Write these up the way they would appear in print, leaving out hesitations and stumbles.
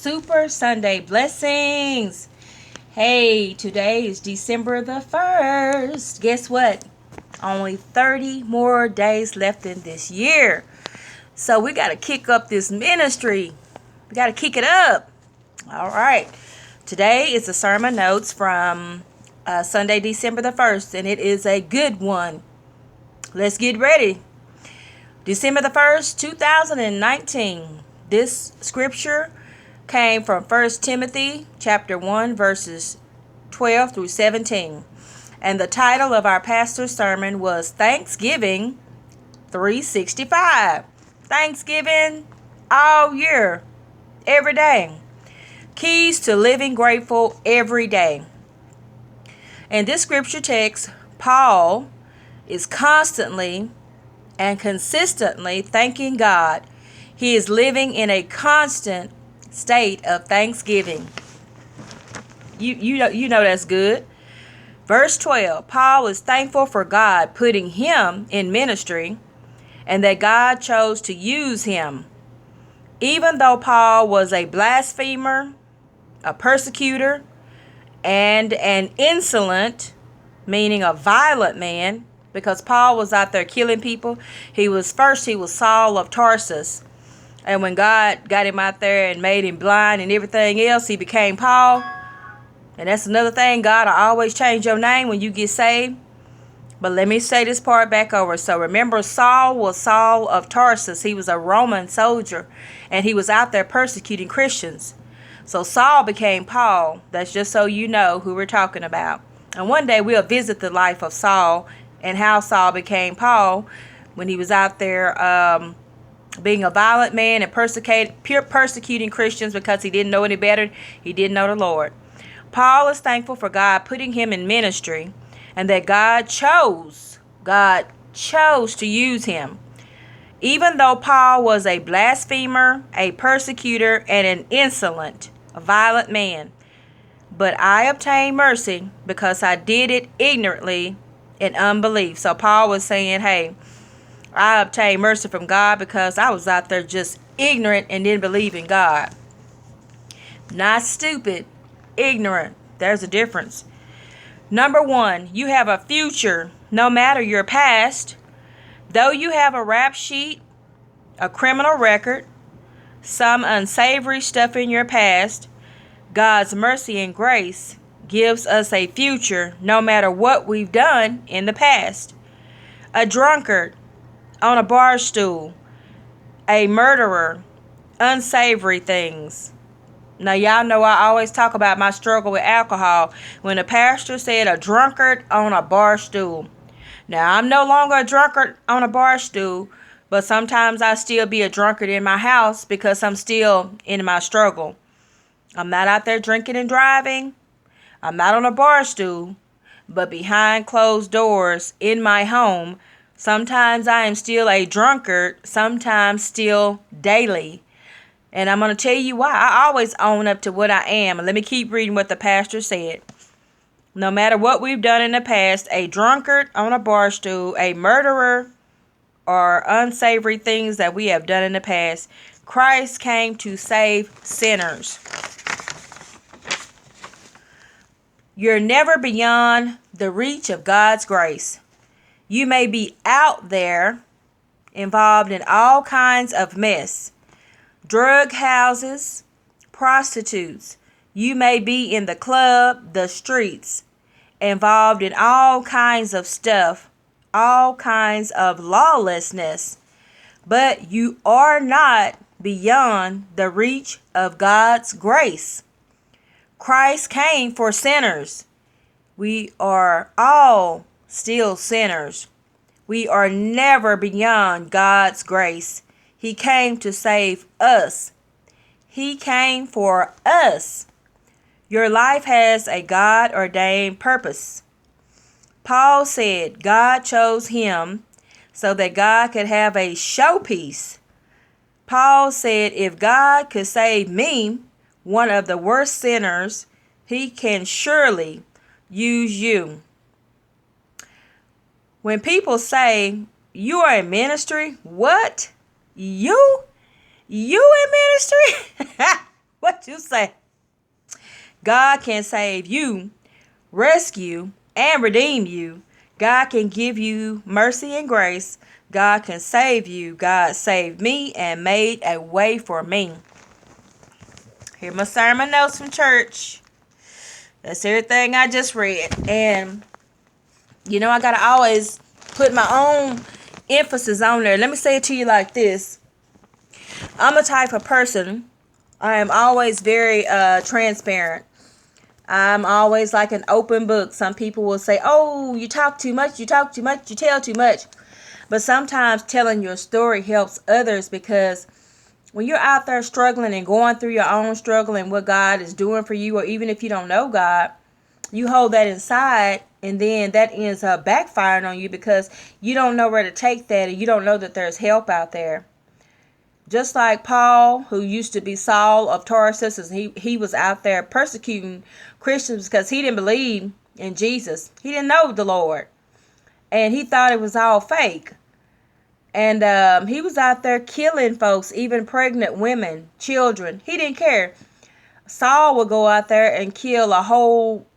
Super Sunday blessings. Hey, today is December the 1st. Guess what? Only 30 more days left in this year. So we got to kick up this ministry. We got to kick it up. All right. Today is the sermon notes from Sunday, December the 1st, and it is a good one. Let's get ready. December the 1st, 2019. This scripture came from 1 Timothy chapter 1 verses 12 through 17. And the title of our pastor's sermon was Thanksgiving 365. Thanksgiving all year, every day. Keys to living grateful every day. In this scripture text, Paul is constantly and consistently thanking God. He is living in a constant state of thanksgiving. You know that's good. Verse 12, Paul is thankful for God putting him in ministry and that God chose to use him. Even though Paul was a blasphemer, a persecutor, and an insolent, meaning a violent man, because Paul was out there killing people. He was Saul of Tarsus. And when God got him out there and made him blind and everything else, he became Paul. And that's another thing. God will always change your name when you get saved. But let me say this part back over. So remember, Saul was Saul of Tarsus. He was a Roman soldier. And he was out there persecuting Christians. So Saul became Paul. That's just so you know who we're talking about. And one day we'll visit the life of Saul and how Saul became Paul when he was out there being a violent man and persecuting Christians because he didn't know any better. He didn't know the Lord. Paul is thankful for God putting him in ministry and that God chose to use him. Even though Paul was a blasphemer, a persecutor, and an insolent, violent man. But I obtained mercy because I did it ignorantly in unbelief. So Paul was saying, hey, I obtained mercy from God because I was out there just ignorant and didn't believe in God. Not stupid, ignorant. There's a difference. Number 1, you have a future no matter your past. Though you have a rap sheet, a criminal record, some unsavory stuff in your past, God's mercy and grace gives us a future no matter what we've done in the past. A drunkard on a bar stool, a murderer, unsavory things. Now, y'all know I always talk about my struggle with alcohol when the pastor said a drunkard on a bar stool. Now, I'm no longer a drunkard on a bar stool, but sometimes I still be a drunkard in my house because I'm still in my struggle. I'm not out there drinking and driving. I'm not on a bar stool, but behind closed doors in my home, sometimes I am still a drunkard, sometimes still daily. And I'm going to tell you why. I always own up to what I am. And let me keep reading what the pastor said. No matter what we've done in the past, a drunkard on a bar stool, a murderer, or unsavory things that we have done in the past, Christ came to save sinners. You're never beyond the reach of God's grace. You may be out there involved in all kinds of mess. Drug houses, prostitutes. You may be in the club, the streets, involved in all kinds of stuff, all kinds of lawlessness. But you are not beyond the reach of God's grace. Christ came for sinners. We are all still sinners. We are never beyond God's grace. He came to save us. He came for us. Your life has a God-ordained purpose. Paul said God chose him so that God could have a showpiece. Paul said if God could save me, one of the worst sinners, he can surely use you. When people say, you are in ministry, what? You in ministry? What you say? God can save you, rescue, and redeem you. God can give you mercy and grace. God can save you. God saved me and made a way for me. Here my sermon notes from church. That's everything I just read. And, I got to always put my own emphasis on there. Let me say it to you like this. I'm the type of person, I am always very transparent. I'm always like an open book. Some people will say, oh, you talk too much, you talk too much, you tell too much. But sometimes telling your story helps others, because when you're out there struggling and going through your own struggle and what God is doing for you, or even if you don't know God, you hold that inside, and then that ends up backfiring on you because you don't know where to take that, and you don't know that there's help out there. Just like Paul, who used to be Saul of Tarsus, he was out there persecuting Christians because he didn't believe in Jesus. He didn't know the Lord, and he thought it was all fake. And he was out there killing folks, even pregnant women, children. He didn't care. Saul would go out there and kill a whole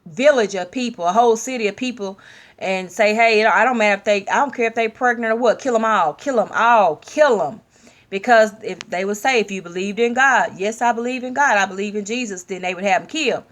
village of people, a whole city of people, and say, hey, I don't care if they pregnant or what, kill them all, kill them all, kill them. Because if they would say, if you believed in God, yes, I believe in God, I believe in Jesus, then they would have him killed.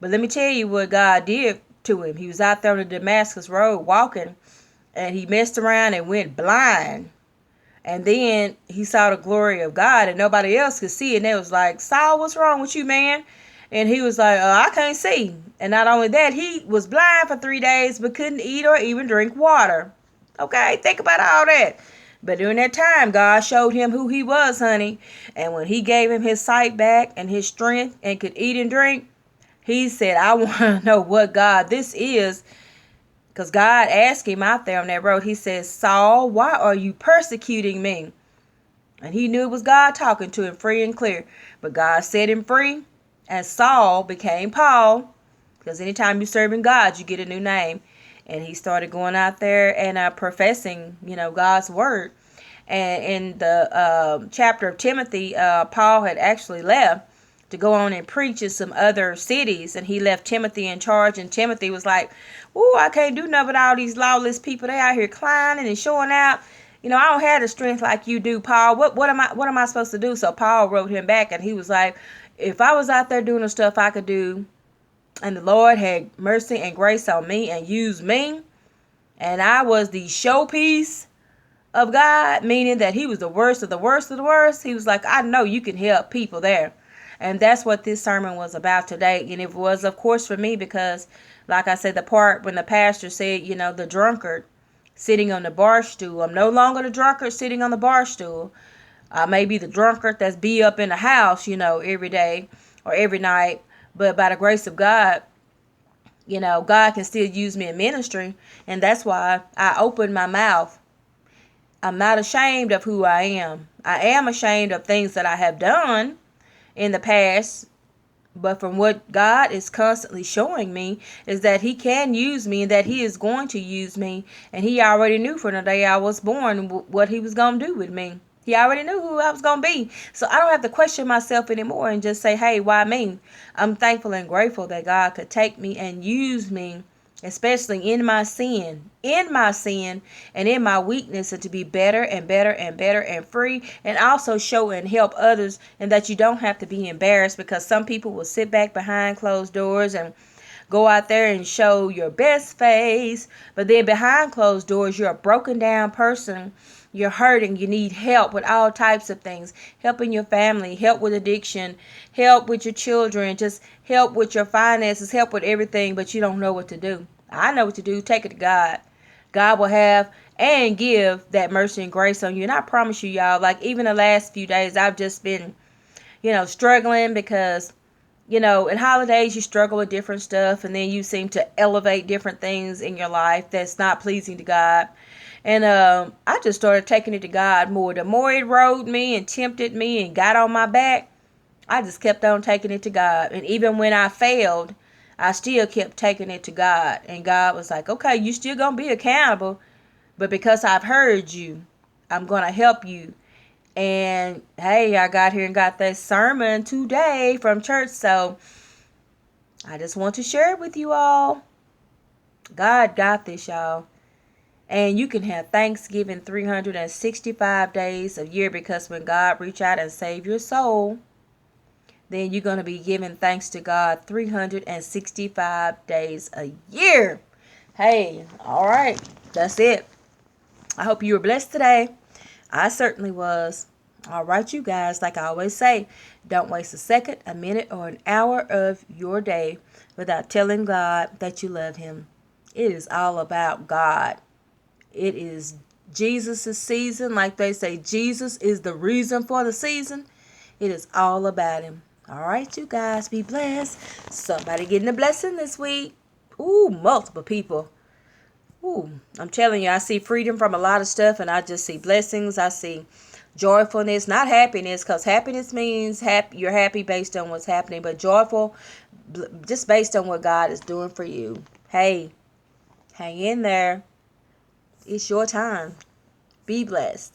But let me tell you what God did to him. He was out there on the Damascus road walking, and he messed around and went blind. And then he saw the glory of God, and nobody else could see it. And they was like, Saul, what's wrong with you, man? And he was like, I can't see. And not only that, he was blind for 3 days, but couldn't eat or even drink water. Okay, think about all that. But during that time, God showed him who he was, honey. And when he gave him his sight back and his strength and could eat and drink, he said, I want to know what God this is. Because God asked him out there on that road, he says, Saul, why are you persecuting me? And he knew it was God talking to him free and clear. But God set him free, and Saul became Paul. Because anytime you're serving God, you get a new name. And he started going out there and professing, God's word. And in the chapter of Timothy, Paul had actually left to go on and preach in some other cities, and he left Timothy in charge. And Timothy was like, "Ooh, I can't do nothing with all these lawless people. They out here climbing and showing out. I don't have the strength like you do, Paul. What am I supposed to do?" So Paul wrote him back, and he was like, "If I was out there doing the stuff I could do, and the Lord had mercy and grace on me and used me, and I was the showpiece of God," meaning that he was the worst of the worst of the worst, he was like, "I know you can help people there." And that's what this sermon was about today. And it was, of course, for me, because, like I said, the part when the pastor said, the drunkard sitting on the bar stool. I'm no longer the drunkard sitting on the bar stool. I may be the drunkard that's be up in the house, every day or every night. But by the grace of God, God can still use me in ministry. And that's why I opened my mouth. I'm not ashamed of who I am. I am ashamed of things that I have done in the past, but from what God is constantly showing me is that he can use me, and that he is going to use me, and he already knew from the day I was born what he was going to do with me. He already knew who I was going to be, so I don't have to question myself anymore and just say, hey, why me? I'm thankful and grateful that God could take me and use me, especially in my sin and in my weakness, and to be better and better and better and free, and also show and help others, and that you don't have to be embarrassed, because some people will sit back behind closed doors and go out there and show your best face, but then behind closed doors you're a broken down person. You're hurting. You need help with all types of things. Help in your family, help with addiction, help with your children, just help with your finances, help with everything, but you don't know what to do. I know what to do. Take it to God. God will have and give that mercy and grace on you. And I promise you, y'all, like even the last few days, I've just been, struggling because, in holidays you struggle with different stuff, and then you seem to elevate different things in your life that's not pleasing to God. And I just started taking it to God more. The more it rode me and tempted me and got on my back, I just kept on taking it to God. And even when I failed, I still kept taking it to God. And God was like, okay, you still going to be accountable. But because I've heard you, I'm going to help you And hey, I got here and got that sermon today from church. So I just want to share it with you all. God got this, y'all. And you can have Thanksgiving 365 days a year, because when God reach out and save your soul, then you're going to be giving thanks to God 365 days a year. Hey, all right. That's it. I hope you were blessed today. I certainly was. All right, you guys, like I always say, don't waste a second, a minute, or an hour of your day without telling God that you love him. It is all about God. It is Jesus' season. Like they say, Jesus is the reason for the season. It is all about him. All right, you guys, be blessed. Somebody getting a blessing this week. Ooh, multiple people. Ooh, I'm telling you, I see freedom from a lot of stuff, and I just see blessings. I see joyfulness, not happiness, because happiness means you're happy based on what's happening, but joyful just based on what God is doing for you. Hey, hang in there. It's your time. Be blessed.